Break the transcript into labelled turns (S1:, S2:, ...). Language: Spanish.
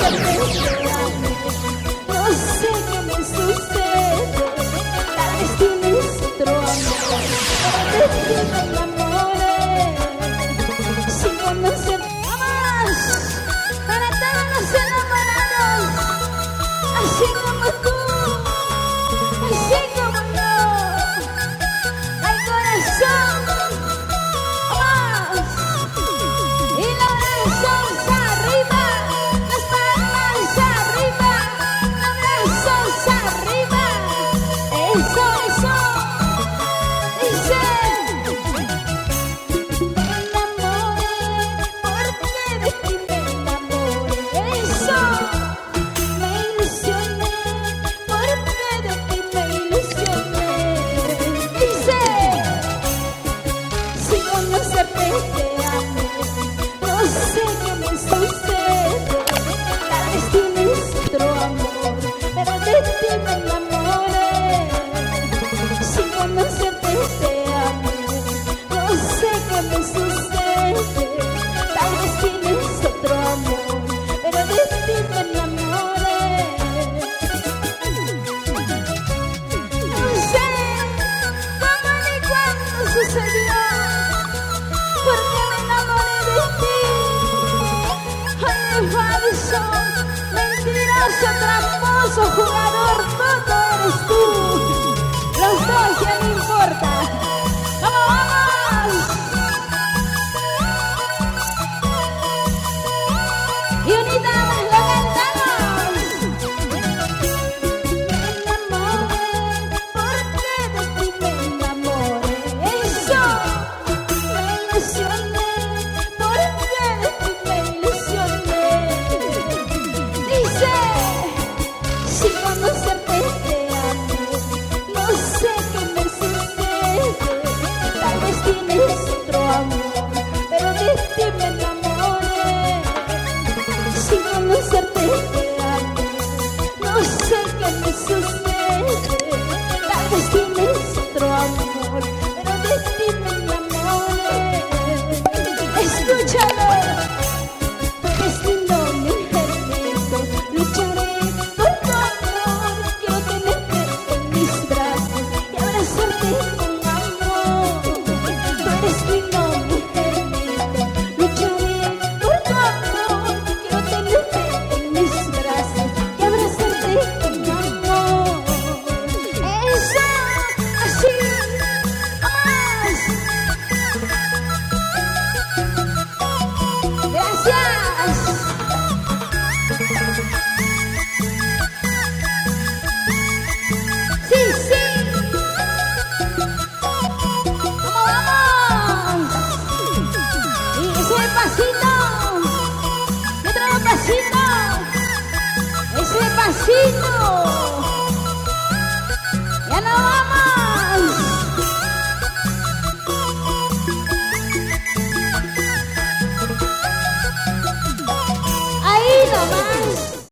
S1: suerte te ame. No sé qué me sucede, tal vez tienes otro amor, pero de ti me enamoré sin conocer. ¡Vamos! Para todos los enamorados, así como tú, así como yo, al corazón. ¡Vamos! Y los brazos arriba, las palmas arriba, los brazos arriba. Eso, eso. Dice: me enamoré, porque de ti me enamoré. Eso. Me ilusioné, porque de ti me ilusioné. Dice: sin conocerte te amé. No sé qué me sucede, tal vez tienes otro amor, pero de ti me enamoré. Sin conocerte te amé. No sé qué me sucede, tal vez tienes otro amor, pero de ti me enamoré. No sé cómo ni cuándo sucedió, porque me enamoré de ti. Ay, falso, mentiroso, tramposo, jugador, todo eres tú. Los dos ya no importa. ¡Vamos, vamos! Y unita más lo cantamos. Me enamoré, porque de ti me enamoré. Eso. Me ilusioné, porque de ti me ilusioné. Dice: sin conocerte te amé. No sé qué me sucede, tal vez tienes otro amor, pero de ti me enamoré. Sin conocerte te amé. No sé qué me sucede, tal vez tienes otro amor, pero de ti me enamoré. Escúchalo. Tú eres lindo, mi angelito. Lucharé por tu amor. Quiero tenerte en mis brazos y abrazarte con amor. Tú eres lindo, mi angelito. Lucharé por tu amor. Quiero tenerte en mis brazos y abrazarte con amor. Eso, así, más. Gracias. Sí, sí. ¡Vamos! Y ese pasito. Y otro pasito. Ese pasito.